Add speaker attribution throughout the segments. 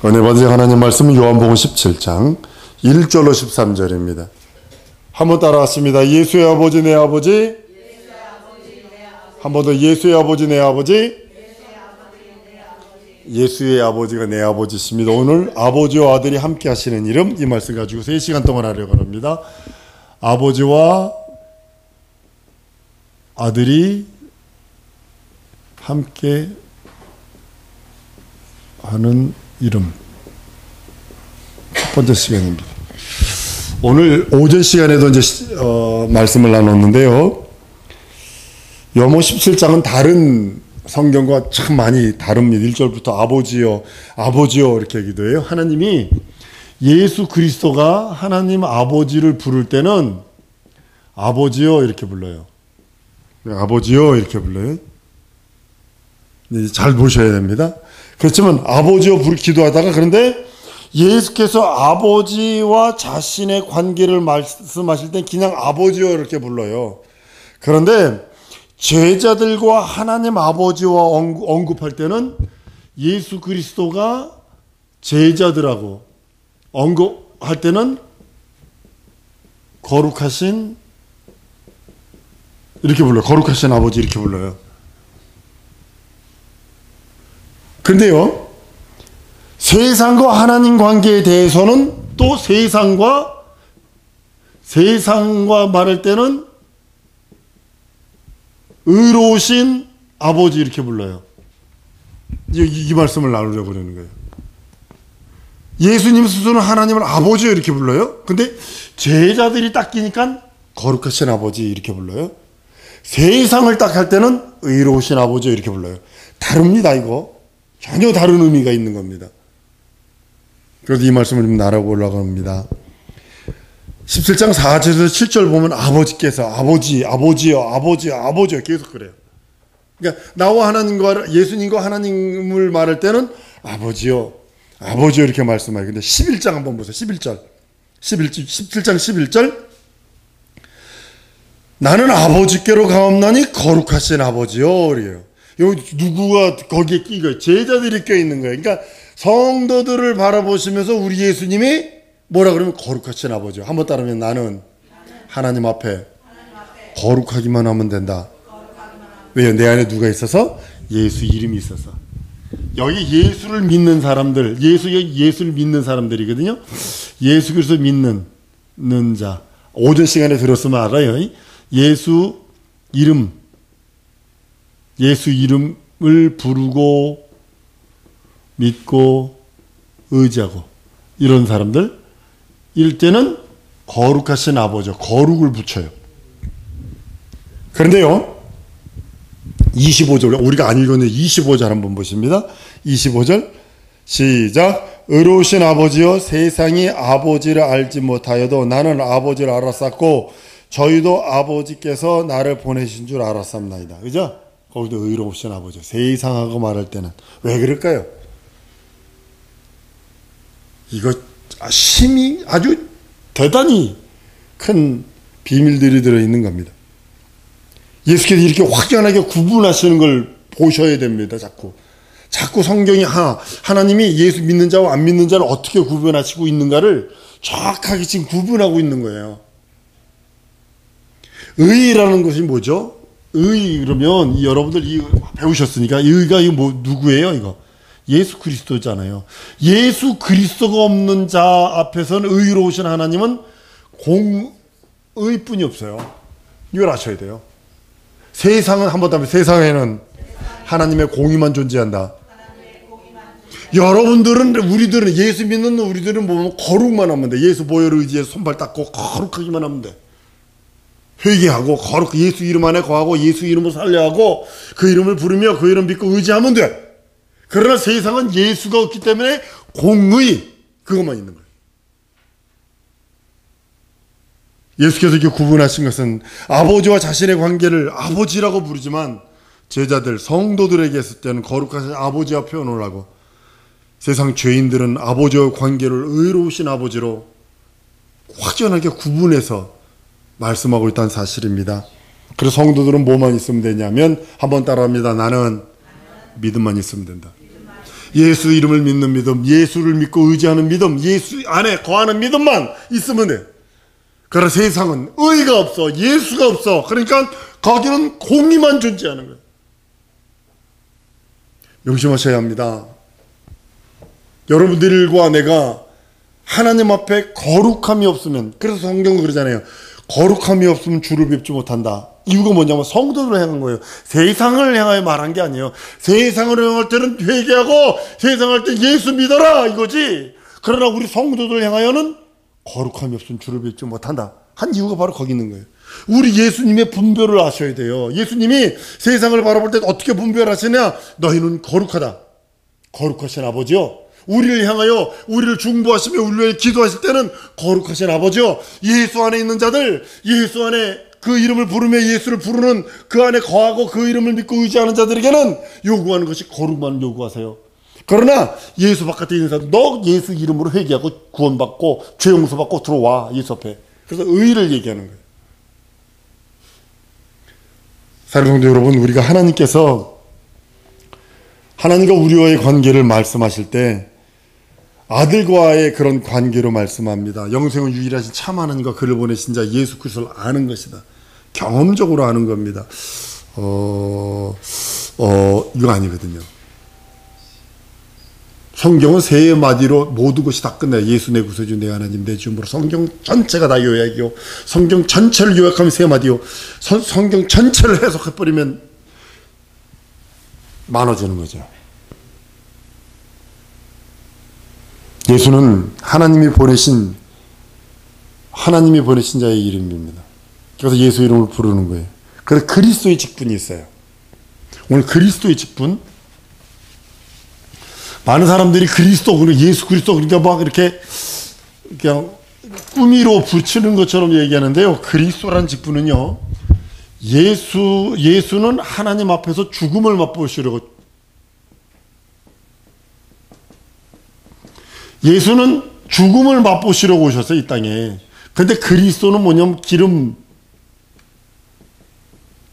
Speaker 1: 은혜 받으신 하나님 말씀은 요한복음 17장 1절로 13절입니다. 한번 따라왔습니다. 예수의 아버지 내 아버지. 한 번 더 예수의 아버지 내 아버지. 예수의 아버지가 내 아버지십니다. 오늘 아버지와 아들이 함께 하시는 이름, 이 말씀 가지고 3시간 동안 하려고 합니다. 아버지와 아들이 함께 하는 이름, 첫 번째 시간입니다. 오늘 오전 시간에도 이제 말씀을 나눴는데요. 요한복음 17장은 다른 성경과 참 많이 다릅니다. 1절부터 아버지여 아버지여 이렇게 기도해요. 하나님이 예수 그리스도가 하나님 아버지를 부를 때는 아버지여 이렇게 불러요. 아버지여 이렇게 불러요. 잘 보셔야 됩니다. 그렇지만 아버지여 기도하다가, 그런데 예수께서 아버지와 자신의 관계를 말씀하실 때 그냥 아버지여 이렇게 불러요. 그런데 제자들과 하나님 아버지와 언급할 때는 예수 그리스도가 제자들하고 언급할 때는 거룩하신 이렇게 불러요. 거룩하신 아버지 이렇게 불러요. 근데요, 세상과 하나님 관계에 대해서는 또 세상과 말할 때는 의로우신 아버지 이렇게 불러요. 이 말씀을 나누려고 그러는 거예요. 예수님 스스로는 하나님을 아버지요 이렇게 불러요. 근데 제자들이 딱 끼니까 거룩하신 아버지 이렇게 불러요. 세상을 딱 할 때는 의로우신 아버지 이렇게 불러요. 다릅니다. 이거 전혀 다른 의미가 있는 겁니다. 그래서 이 말씀을 좀 나누고 올라갑니다. 17장 4절에서 7절 보면 아버지께서 아버지요 계속 그래요. 그러니까 나와 하나님과 예수님과 하나님을 말할 때는 아버지요 이렇게 말씀해요. 근데 11장 한번 보세요. 17장 11절 나는 아버지께로 가옵나니 거룩하신 아버지요 그래요. 여기 누구가 거기에 끼고 제자들이 껴있는 거예요. 그러니까 성도들을 바라보시면서 우리 예수님이 뭐라 그러면 거룩하신 아버지요. 한번 따르면 나는 하나님 앞에 거룩하기만 하면 된다. 왜요? 내 안에 누가 있어서? 예수 이름이 있어서. 여기 예수를 믿는 사람들, 예수를 믿는 사람들이거든요. 예수 그리스도 믿는 자. 오전 시간에 들었으면 알아요. 예수 이름을 부르고 믿고 의지하고 이런 사람들 일 때는 거룩하신 아버지요. 거룩을 붙여요. 그런데요, 25절 우리가 안 읽었는데 25절 한번 보십니다. 25절 시작. 의로우신 아버지여 세상이 아버지를 알지 못하여도 나는 아버지를 알았었고 저희도 아버지께서 나를 보내신 줄 알았습니다. 그죠? 거기도 의로우신 아버지. 세상하고 말할 때는 왜 그럴까요? 이거 심히 아주 대단히 큰 비밀들이 들어있는 겁니다. 예수께서 이렇게 확연하게 구분하시는 걸 보셔야 됩니다. 자꾸 성경이 하나님이 예수 믿는 자와 안 믿는 자를 어떻게 구분하시고 있는가를 정확하게 지금 구분하고 있는 거예요. 의라는 것이 뭐죠? 의 그러면 여러분들 배우셨으니까 의가 누구예요? 이거 예수 그리스도잖아요. 예수 그리스도가 없는 자 앞에서는 의로우신 하나님은 공의뿐이 없어요. 이걸 아셔야 돼요. 세상은 한번 더 하면 세상에는 하나님의 공의만 존재한다. 우리들은 예수 믿는 우리들은 보면 거룩만 하면 돼. 예수 보혈 의지해서 손발 닦고 거룩하기만 하면 돼. 회개하고 거룩 예수 이름 안에 거하고 예수 이름을 살려하고 그 이름을 부르며 그 이름 믿고 의지하면 돼. 그러나 세상은 예수가 없기 때문에 공의 그것만 있는 거예요. 예수께서 이렇게 구분하신 것은 아버지와 자신의 관계를 아버지라고 부르지만 제자들 성도들에게 했을 때는 거룩하신 아버지와 표현을 하고 세상 죄인들은 아버지와 관계를 의로우신 아버지로 확연하게 구분해서 말씀하고 있다는 사실입니다. 그래서 성도들은 뭐만 있으면 되냐면 한번 따라합니다. 나는 믿음만 있으면 된다. 예수 이름을 믿는 믿음, 예수를 믿고 의지하는 믿음, 예수 안에 거하는 믿음만 있으면 돼. 그러나 세상은 의가 없어, 예수가 없어. 그러니까 거기는 공의만 존재하는 거예요. 명심하셔야 합니다. 여러분들과 내가 하나님 앞에 거룩함이 없으면, 그래서 성경은 그러잖아요. 거룩함이 없으면 주를 뵙지 못한다. 이유가 뭐냐면 성도들을 향한 거예요. 세상을 향하여 말한 게 아니에요. 세상을 향할 때는 회개하고 세상을 할 때 예수 믿어라 이거지. 그러나 우리 성도들을 향하여는 거룩함이 없으면 주를 뵙지 못한다 한 이유가 바로 거기 있는 거예요. 우리 예수님의 분별을 아셔야 돼요. 예수님이 세상을 바라볼 때 어떻게 분별하시냐? 너희는 거룩하다. 거룩하신 아버지요, 우리를 향하여 우리를 중보하시며 우리를 위해 기도하실 때는 거룩하신 아버지요, 예수 안에 있는 자들, 예수 안에 그 이름을 부르며 예수를 부르는 그 안에 거하고 그 이름을 믿고 의지하는 자들에게는 요구하는 것이 거룩만 요구하세요. 그러나 예수 바깥에 있는 사람, 너 예수 이름으로 회개하고 구원받고 죄 용서받고 들어와 예수 앞에. 그래서 의를 얘기하는 거예요. 사랑하는 성도 여러분, 우리가 하나님과 우리와의 관계를 말씀하실 때 아들과의 그런 관계로 말씀합니다. 영생은 유일하신 참 하나님과 그를 보내신 자 예수 그리스도를 아는 것이다. 경험적으로 아는 겁니다. 이거 아니거든요. 성경은 세 마디로 모든 것이 다 끝나요. 예수 내 구세주 내 하나님 내 주님으로. 성경 전체가 다 요약이요. 성경 전체를 요약하면 세 마디요. 성경 전체를 해석해버리면 많아지는 거죠. 예수는 하나님이 보내신 자의 이름입니다. 그래서 예수 이름을 부르는 거예요. 그래서 그리스도의 직분이 있어요. 오늘 그리스도의 직분, 많은 사람들이 그리스도, 그리고 예수 그리스도, 그러니까 막 이렇게 그냥 꾸미로 붙이는 것처럼 얘기하는데요. 그리스도라는 직분은요, 예수는 하나님 앞에서 죽음을 맛보시려고, 예수는 죽음을 맛보시려고 오셨어요, 이 땅에. 근데 그리스도는 뭐냐면 기름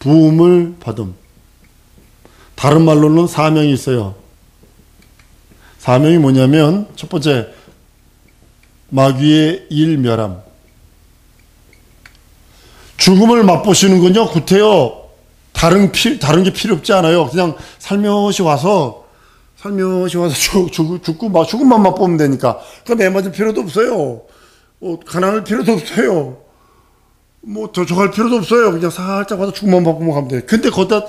Speaker 1: 부음을 받음. 다른 말로는 사명이 있어요. 사명이 뭐냐면 첫 번째, 마귀의 일멸함. 죽음을 맛보시는군요. 구태여 다른 게 필요 없지 않아요. 그냥 살며시 와서 죽음만 맛보면 되니까. 그러니까 매 맞을 필요도 없어요. 가난할 필요도 없어요. 더 저갈 필요도 없어요. 그냥 살짝 와서 죽음만 맛보면 가면 돼요. 근데 거기다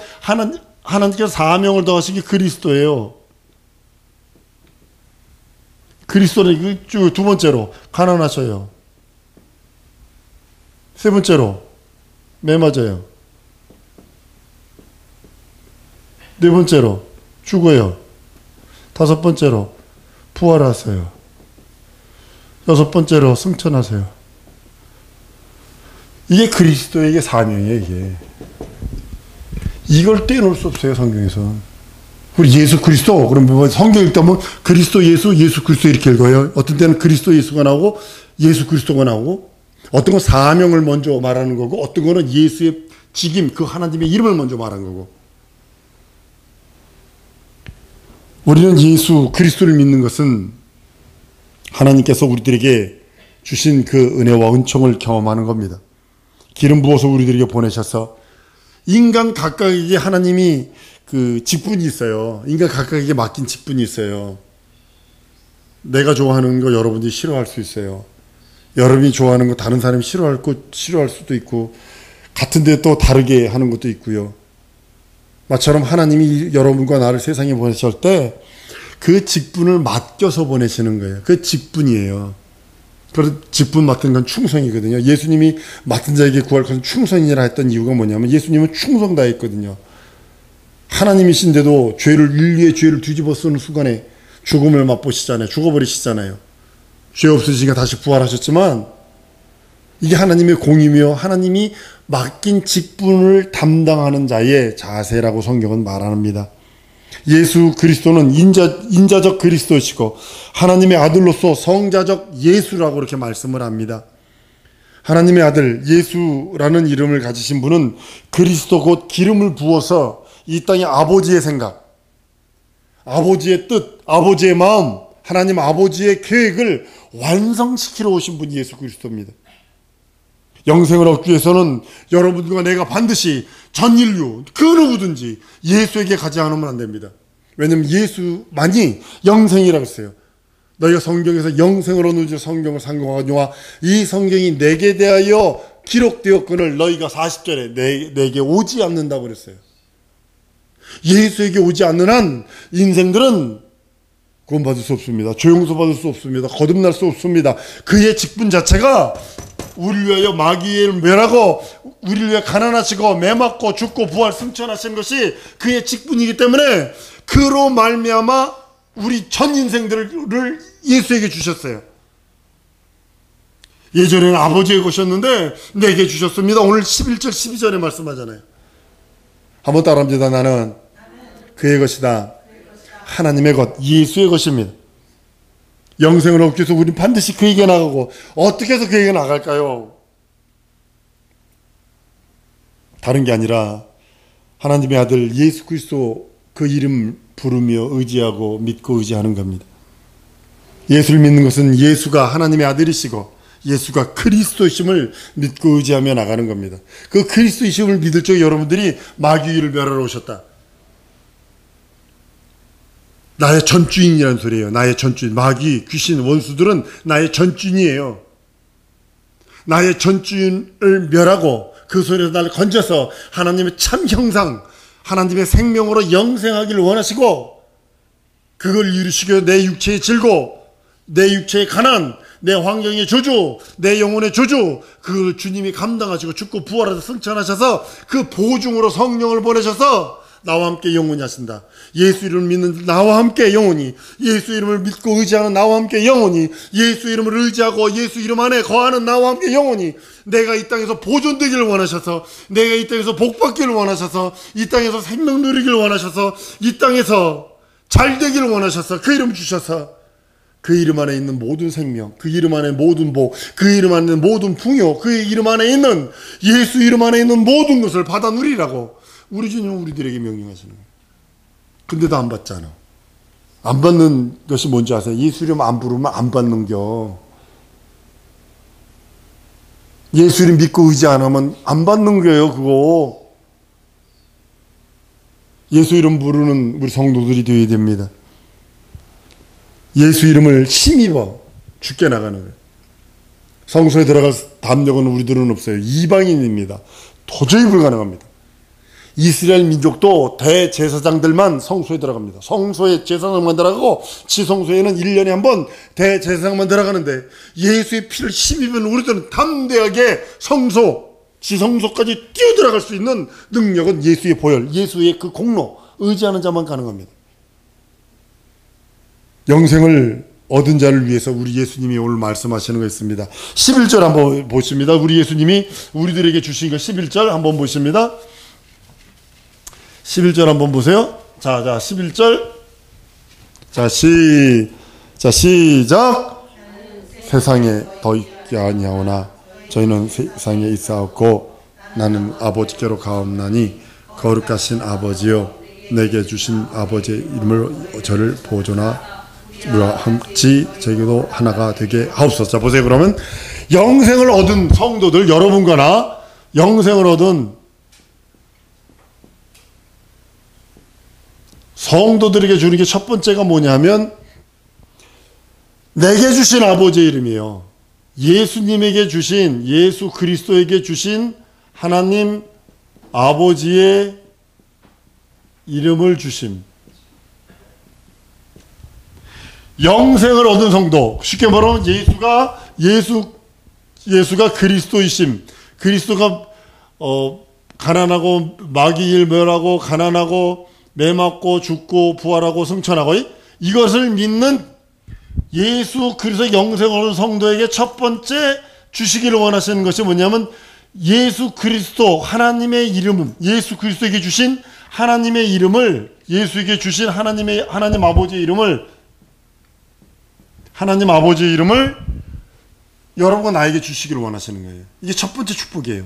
Speaker 1: 하나님께서 사명을 더하신 게 그리스도예요. 그리스도는 두 번째로 가난하셔요. 세 번째로 매 맞아요. 네 번째로 죽어요. 다섯 번째로 부활하세요. 여섯 번째로 승천하세요. 이게 그리스도에게 사명이에요. 이게. 이걸 떼놓을 수 없어요, 성경에서. 우리 예수 그리스도, 그럼 성경 읽다 보면 그리스도 예수 그리스도 이렇게 읽어요. 어떤 때는 그리스도 예수가 나오고 예수 그리스도가 나오고, 어떤 건 사명을 먼저 말하는 거고, 어떤 거는 예수의 직임, 그 하나님의 이름을 먼저 말하는 거고. 우리는 예수 그리스도를 믿는 것은 하나님께서 우리들에게 주신 그 은혜와 은총을 경험하는 겁니다. 기름 부어서 우리들에게 보내셔서, 인간 각각에게 하나님이 그 직분이 있어요. 인간 각각에게 맡긴 직분이 있어요. 내가 좋아하는 거 여러분들이 싫어할 수 있어요. 여러분이 좋아하는 거 다른 사람이 싫어할 수도 있고, 같은데 또 다르게 하는 것도 있고요. 마처럼 하나님이 여러분과 나를 세상에 보내실 때 그 직분을 맡겨서 보내시는 거예요. 그 직분이에요. 그 직분 맡은 건 충성이거든요. 예수님이 맡은 자에게 구할 것은 충성이라 했던 이유가 뭐냐면, 예수님은 충성 다했거든요. 하나님이신데도 인류의 죄를 뒤집어 쓰는 순간에 죽음을 맛보시잖아요. 죽어버리시잖아요. 죄 없으시니까 다시 부활하셨지만, 이게 하나님의 공이며 하나님이 맡긴 직분을 담당하는 자의 자세라고 성경은 말합니다. 예수 그리스도는 인자적 그리스도시고 하나님의 아들로서 성자적 예수라고 그렇게 말씀을 합니다. 하나님의 아들 예수라는 이름을 가지신 분은 그리스도 곧 기름을 부어서 이 땅의 아버지의 생각, 아버지의 뜻, 아버지의 마음, 하나님 아버지의 계획을 완성시키러 오신 분이 예수 그리스도입니다. 영생을 얻기 위해서는 여러분과 내가 반드시 전 인류 그 누구든지 예수에게 가지 않으면 안 됩니다. 왜냐하면 예수만이 영생이라고 했어요. 너희가 성경에서 영생을 얻는 줄 성경을 상고하거니와 이 성경이 내게 대하여 기록되었거늘 너희가 40절에 내게 오지 않는다고 그랬어요. 예수에게 오지 않는 한 인생들은 구원받을 수 없습니다. 조용서 받을 수 없습니다. 거듭날 수 없습니다. 그의 직분 자체가 우리를 위하여 마귀를 멸하고 우리를 위해 가난하시고 매맞고 죽고 부활 승천하신 것이 그의 직분이기 때문에 그로 말미암아 우리 전 인생들을 예수에게 주셨어요. 예전에는 아버지의 것이었는데 내게 주셨습니다. 오늘 11절 12절에 말씀하잖아요. 한번 따라합니다. 나는 그의 것이다. 하나님의 것, 예수의 것입니다. 영생을 얻기 위해서 우리는 반드시 그에게 나가고 어떻게 해서 그에게 나갈까요? 다른 게 아니라 하나님의 아들 예수 그리스도 그 이름 부르며 의지하고 믿고 의지하는 겁니다. 예수를 믿는 것은 예수가 하나님의 아들이시고 예수가 그리스도이심을 믿고 의지하며 나가는 겁니다. 그 그리스도이심을 믿을 적에 여러분들이 마귀를 멸하러 오셨다. 나의 전주인이라는 소리예요. 나의 전주인. 마귀, 귀신, 원수들은 나의 전주인이에요. 나의 전주인을 멸하고 그 소리에서 나를 건져서 하나님의 참 형상, 하나님의 생명으로 영생하기를 원하시고 그걸 이루시고 내 육체의 질고 내 육체의 가난, 내 환경의 저주, 내 영혼의 저주, 그걸 주님이 감당하시고 죽고 부활하셔서 승천하셔서 그 보증으로 성령을 보내셔서 나와 함께 영원히 하신다. 예수 이름을 믿는 나와 함께 영원히, 예수 이름을 믿고 의지하는 나와 함께 영원히, 예수 이름을 의지하고 예수 이름 안에 거하는 나와 함께 영원히, 내가 이 땅에서 보존되기를 원하셔서, 내가 이 땅에서 복받기를 원하셔서, 이 땅에서 생명 누리기를 원하셔서, 이 땅에서 잘 되기를 원하셔서 그 이름 주셔서 그 이름 안에 있는 모든 생명, 그 이름 안에 모든 복, 그 이름 안에 있는 모든 풍요, 그 이름 안에 있는 예수 이름 안에 있는 모든 것을 받아 누리라고 우리 주님은 우리들에게 명령하시는 거예요. 근데도 안 받잖아. 안 받는 것이 뭔지 아세요? 예수 이름 안 부르면 안 받는겨. 예수 이름 믿고 의지 안 하면 안 받는 거예요, 그거. 예수 이름 부르는 우리 성도들이 되어야 됩니다. 예수 이름을 힘입어 죽게 나가는 거예요. 성소에 들어갈 담력은 우리들은 없어요. 이방인입니다. 도저히 불가능합니다. 이스라엘 민족도 대제사장들만 성소에 들어갑니다. 성소에 제사장만 들어가고 지성소에는 1년에 한 번 대제사장만 들어가는데 예수의 피를 힘입으면 우리들은 담대하게 성소, 지성소까지 뛰어들어갈 수 있는 능력은 예수의 보혈, 예수의 그 공로, 의지하는 자만 가능합니다. 영생을 얻은 자를 위해서 우리 예수님이 오늘 말씀하시는 거 있습니다. 11절 한번 보십니다. 우리 예수님이 우리들에게 주신 거 11절 한번 보십니다. 11절 한번 보세요. 자, 11절. 시작. 세상에 더 있게 아니하오나 저희는 세상에 있사옵고 나는 아버지께로 가옵나니 거룩하신 아버지여 내게 주신 아버지의 이름을 저를 보존하 함지 저에게도 하나가 되게 하옵소서. 자, 보세요. 그러면 영생을 얻은 성도들 여러분과 나 영생을 얻은 성도들에게 주는 게 첫 번째가 뭐냐면 내게 주신 아버지의 이름이에요. 예수님에게 주신, 예수 그리스도에게 주신 하나님 아버지의 이름을 주심. 영생을 얻은 성도, 쉽게 말하면 예수가 그리스도이심, 그리스도가 가난하고 마귀를 멸하고 가난하고 매맞고 죽고 부활하고 승천하고 이것을 믿는 예수 그리스도 영생을 얻은 성도에게 첫 번째 주시기를 원하시는 것이 뭐냐면 예수 그리스도 하나님의 이름, 예수 그리스도에게 주신 하나님의 이름을, 예수에게 주신 하나님 아버지의 이름을, 하나님 아버지의 이름을 여러분과 나에게 주시기를 원하시는 거예요. 이게 첫 번째 축복이에요.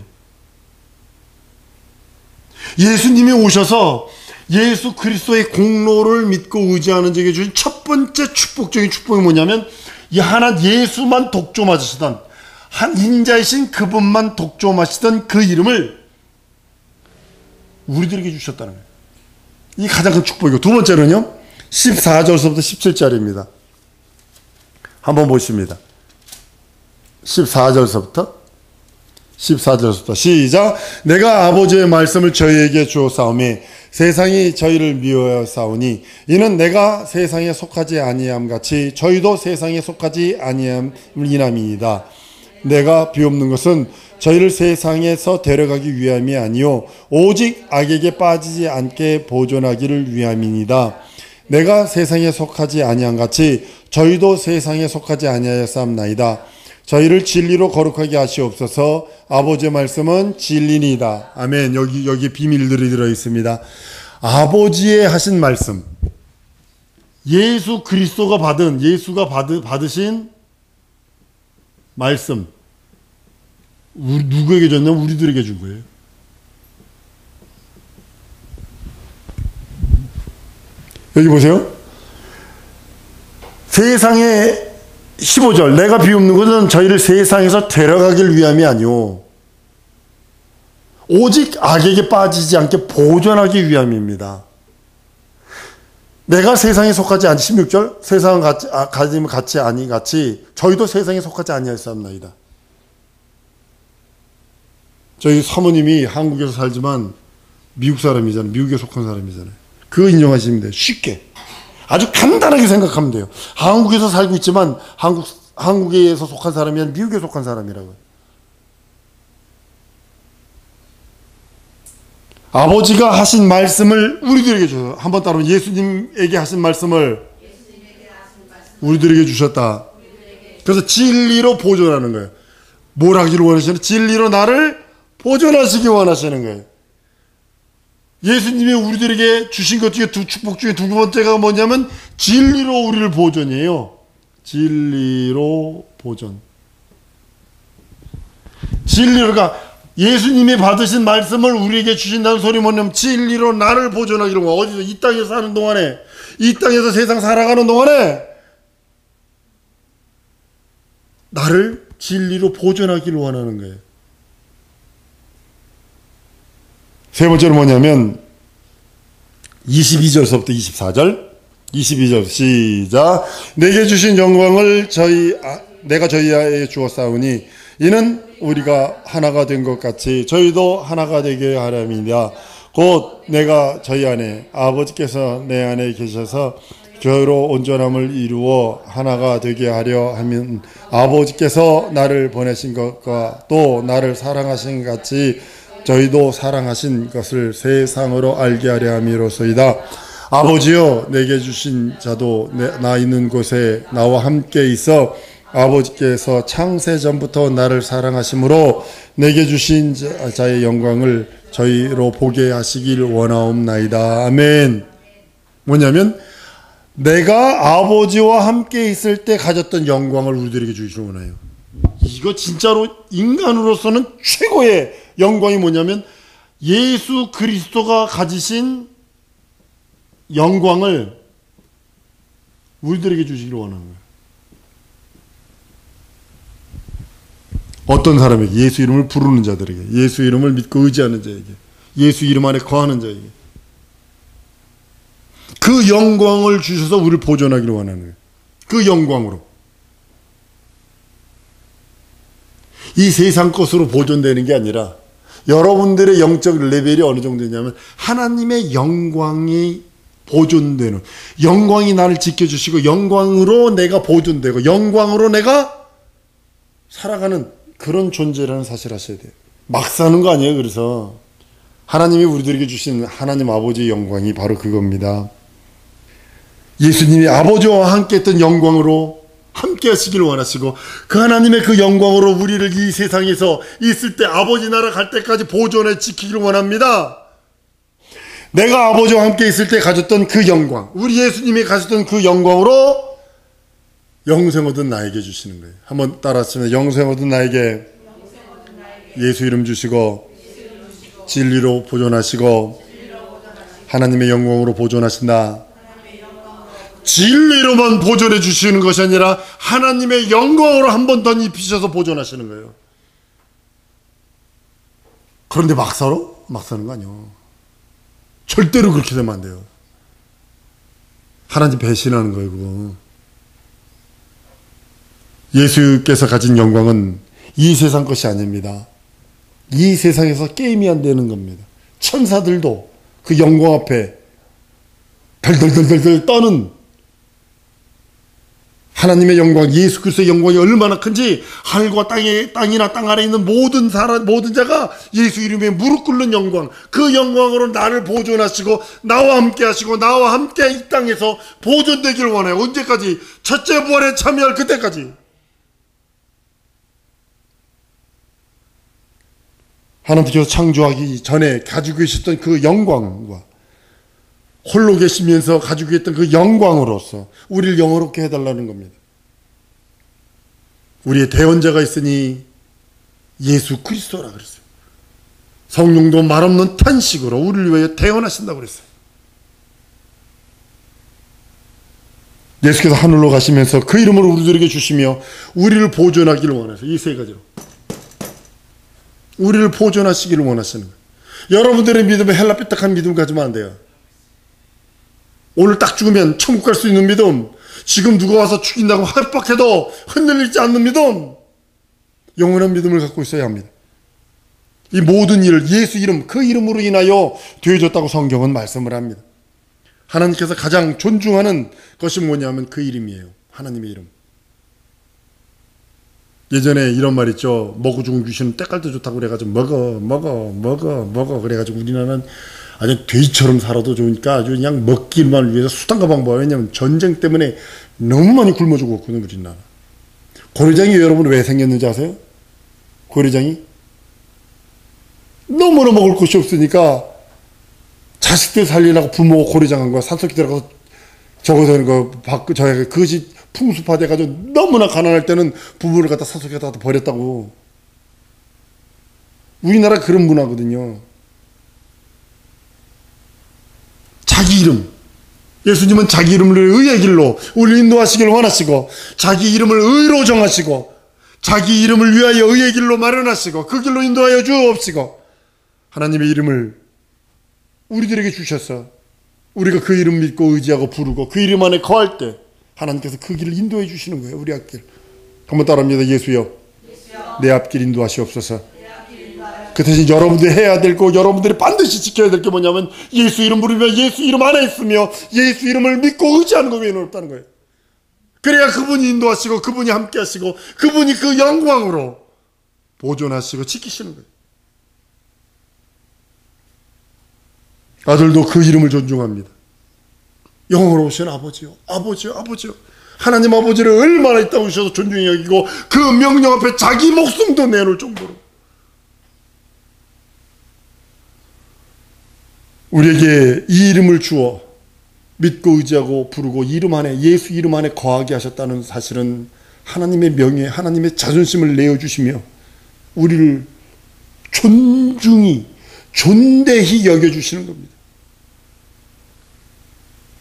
Speaker 1: 예수님이 오셔서 예수 그리스도의 공로를 믿고 의지하는 자에게 주신 첫 번째 축복적인 축복이 뭐냐면, 이 하나 예수만 독점하시던, 한 인자이신 그분만 독점하시던 그 이름을 우리들에게 주셨다는 거예요. 이 가장 큰 축복이고, 두 번째는요, 14절서부터 17절입니다. 한번 보십니다. 14절서부터 시작. 내가 아버지의 말씀을 저희에게 주었사오니 세상이 저희를 미워하여 싸우니 이는 내가 세상에 속하지 아니함 같이 저희도 세상에 속하지 아니함이니이다. 내가 비옵는 것은 저희를 세상에서 데려가기 위함이 아니요 오직 악에게 빠지지 않게 보존하기를 위함이니이다. 내가 세상에 속하지 아니함 같이 저희도 세상에 속하지 아니하였사옵나이다. 저희를 진리로 거룩하게 하시옵소서. 아버지의 말씀은 진리니이다. 아멘. 여기 비밀들이 들어 있습니다. 아버지의 하신 말씀, 예수 그리스도가 예수가 받으신 말씀, 누구에게 줬냐면 우리들에게 준 거예요. 여기 보세요. 세상에 15절, 내가 비옵는 것은 저희를 세상에서 데려가길 위함이 아니오 오직 악에게 빠지지 않게 보존하기 위함입니다. 내가 세상에 속하지 않지. 16절, 세상 가짐을 같이 아니 같이 저희도 세상에 속하지 아니하였사옵나이다. 저희 사모님이 한국에서 살지만 미국 사람이잖아요. 미국에 속한 사람이잖아요. 그거 인정하시면 돼요. 쉽게. 아주 간단하게 생각하면 돼요. 한국에서 살고 있지만 한국에서 속한 사람이 아니라 미국에 속한 사람이라고요. 아버지가 하신 말씀을 우리들에게 주셨다. 한번 따라오면 예수님에게 하신 말씀을 우리들에게 주셨다. 그래서 진리로 보존하는 거예요. 뭘 하기를 원하시는? 진리로 나를 보존하시기 원하시는 거예요. 예수님이 우리들에게 주신 것 중에 축복 중에 두 번째가 뭐냐면 진리로 우리를 보존이에요. 진리로 보존. 진리로가 예수님이 받으신 말씀을 우리에게 주신다는 소리 뭐냐면 진리로 나를 보존하기로 원해요. 어디서 이 땅에서 사는 동안에, 이 땅에서 세상 살아가는 동안에 나를 진리로 보존하기를 원하는 거예요. 세 번째는 뭐냐면 22절서부터 24절 22절 시작. 내게 주신 영광을 내가 저희에게 주었사오니 이는 우리가 하나가 된 것 같이 저희도 하나가 되게 하려니이다. 곧 내가 저희 안에 아버지께서 내 안에 계셔서 저희로 온전함을 이루어 하나가 되게 하려 하면 아버지께서 나를 보내신 것과 또 나를 사랑하신 것 같이 저희도 사랑하신 것을 세상으로 알게 하려 함이로소이다. 아버지여, 내게 주신 자도 나 있는 곳에 나와 함께 있어 아버지께서 창세전부터 나를 사랑하심으로 내게 주신 자의 영광을 저희로 보게 하시길 원하옵나이다. 아멘. 뭐냐면 내가 아버지와 함께 있을 때 가졌던 영광을 우리들에게 주시길 원해요. 이거 진짜로 인간으로서는 최고의 영광이 뭐냐면 예수 그리스도가 가지신 영광을 우리들에게 주시기를 원하는 거예요. 어떤 사람에게? 예수 이름을 부르는 자들에게, 예수 이름을 믿고 의지하는 자에게, 예수 이름 안에 거하는 자에게 그 영광을 주셔서 우리를 보존하기를 원하는 거예요. 그 영광으로. 이 세상 것으로 보존되는 게 아니라 여러분들의 영적 레벨이 어느 정도냐면 하나님의 영광이 보존되는, 영광이 나를 지켜주시고 영광으로 내가 보존되고 영광으로 내가 살아가는 그런 존재라는 사실 아셔야 돼요. 막 사는 거 아니에요. 그래서 하나님이 우리들에게 주신 하나님 아버지의 영광이 바로 그겁니다. 예수님이 아버지와 함께 했던 영광으로 함께 하시길 원하시고 그 하나님의 그 영광으로 우리를 이 세상에서 있을 때 아버지 나라 갈 때까지 보존해 지키기를 원합니다. 내가 아버지와 함께 있을 때 가졌던 그 영광, 우리 예수님이 가졌던 그 영광으로 영생 얻은 나에게 주시는 거예요. 한번 따라하시면 영생 얻은 나에게 예수 이름 주시고 진리로 보존하시고 하나님의 영광으로 보존하신다. 진리로만 보존해 주시는 것이 아니라 하나님의 영광으로 한 번 더 입히셔서 보존하시는 거예요. 그런데 막 살아? 막 사는 거 아니에요. 절대로 그렇게 되면 안 돼요. 하나님 배신하는 거예요, 그거. 예수께서 가진 영광은 이 세상 것이 아닙니다. 이 세상에서 게임이 안 되는 겁니다. 천사들도 그 영광 앞에 덜덜덜덜 떠는 하나님의 영광, 예수 그리스도의 영광이 얼마나 큰지 하늘과 땅이나 땅 아래 있는 모든 사람, 모든 자가 예수 이름에 무릎 꿇는 영광, 그 영광으로 나를 보존하시고 나와 함께 하시고 나와 함께 이 땅에서 보존되기를 원해요. 언제까지? 첫째 부활에 참여할 그때까지. 하나님께서 창조하기 전에 가지고 계셨던 그 영광과 홀로 계시면서 가지고 있던 그 영광으로서 우리를 영화롭게 해달라는 겁니다. 우리의 대원자가 있으니 예수 그리스도라 그랬어요. 성령도 말없는 탄식으로 우리를 위해 태어나신다고 그랬어요. 예수께서 하늘로 가시면서 그 이름을 우리들에게 주시며 우리를 보존하기를 원해서 이 세 가지로 우리를 보존하시기를 원하시는 거예요. 여러분들의 믿음은 헬라삐딱한 믿음 가지면 안 돼요. 오늘 딱 죽으면 천국 갈 수 있는 믿음, 지금 누가 와서 죽인다고 협박해도 흔들리지 않는 믿음, 영원한 믿음을 갖고 있어야 합니다. 이 모든 일을 예수 이름, 그 이름으로 인하여 되어졌다고 성경은 말씀을 합니다. 하나님께서 가장 존중하는 것이 뭐냐면 그 이름이에요. 하나님의 이름. 예전에 이런 말 있죠. 먹어 죽은 귀신은 때깔도 좋다고 그래가지고 먹어 그래가지고 우리나라는 아주 돼지처럼 살아도 좋으니까 아주 그냥 먹기만 위해서 수단과 방법. 왜냐면 전쟁 때문에 너무 많이 굶어 죽었거든요, 우리나라. 고려장이 여러분 왜 생겼는지 아세요? 고려장이 너무나 먹을 것이 없으니까 자식들 살리려고 부모가 고려장 한 거야. 산속에 들어가서 적어서는 그것이 풍수파돼가지고 너무나 가난할 때는 부모를 갖다 산속에다 버렸다고. 우리나라 그런 문화거든요. 자기 이름. 예수님은 자기 이름을 의의 길로 우리 인도하시길 원하시고 자기 이름을 의로 정하시고 자기 이름을 위하여 의의 길로 마련하시고 그 길로 인도하여 주옵시고 하나님의 이름을 우리들에게 주셔서 우리가 그 이름 믿고 의지하고 부르고 그 이름 안에 거할 때 하나님께서 그 길을 인도해 주시는 거예요. 우리 앞길. 한번 따라합니다. 예수여, 내 앞길 인도하시옵소서. 그 대신 여러분들이 해야 될 거, 여러분들이 반드시 지켜야 될 게 뭐냐면 예수 이름 부르며 예수 이름 안에 있으며 예수 이름을 믿고 의지하는 거 외에는 없다는 거예요. 그래야 그분이 인도하시고 그분이 함께 하시고 그분이 그 영광으로 보존하시고 지키시는 거예요. 아들도 그 이름을 존중합니다. 영원하신 아버지요, 아버지요, 아버지요. 하나님 아버지를 얼마나 있다고 하셔서 존중히 여기고 그 명령 앞에 자기 목숨도 내놓을 정도로 우리에게 이 이름을 주어 믿고 의지하고 부르고 이름 안에 예수 이름 안에 거하게 하셨다는 사실은 하나님의 명예, 하나님의 자존심을 내어주시며 우리를 존중히 존대히 여겨주시는 겁니다.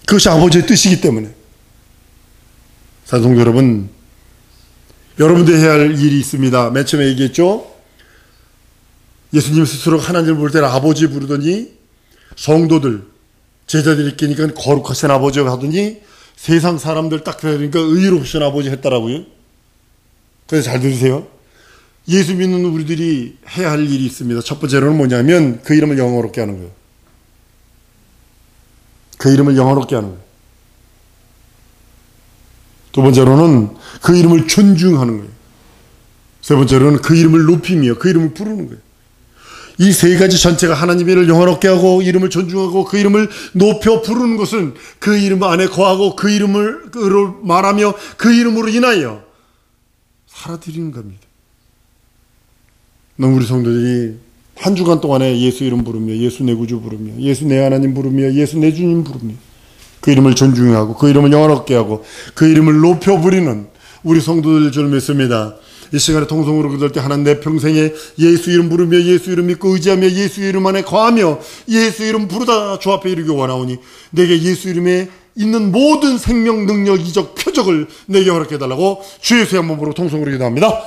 Speaker 1: 그것이 아버지의 뜻이기 때문에. 사동도 여러분, 여러분들이 해야 할 일이 있습니다. 맨 처음에 얘기했죠. 예수님 스스로 하나님을 부를 때는 아버지 부르더니 성도들, 제자들이 끼니까 거룩하신 아버지라고 하더니 세상 사람들 딱 들으니까 의로우신 아버지 했더라고요. 그래서 잘 들으세요. 예수 믿는 우리들이 해야 할 일이 있습니다. 첫 번째로는 뭐냐면 그 이름을 영화롭게 하는 거예요. 그 이름을 영화롭게 하는 거예요. 두 번째로는 그 이름을 존중하는 거예요. 세 번째로는 그 이름을 높이며 그 이름을 부르는 거예요. 이 세 가지 전체가 하나님의 이름을 영화롭게 하고 이름을 존중하고 그 이름을 높여 부르는 것은 그 이름 안에 거하고 그 이름을 말하며 그 이름으로 인하여 살아드리는 겁니다. 우리 성도들이 한 주간 동안에 예수 이름 부르며 예수 내 구주 부르며 예수 내 하나님 부르며 예수 내 주님 부르며 그 이름을 존중하고 그 이름을 영화롭게 하고 그 이름을 높여 부리는 우리 성도들 줄 믿습니다. 이 시간에 통성으로 기도할 때 하나님 내 평생에 예수 이름 부르며 예수 이름 믿고 의지하며 예수 이름 안에 거하며 예수 이름 부르다 주 앞에 이르기 원하오니 내게 예수 이름에 있는 모든 생명 능력 이적 표적을 내게 허락해 달라고 주 예수의 한번 부르고 통성으로 기도합니다.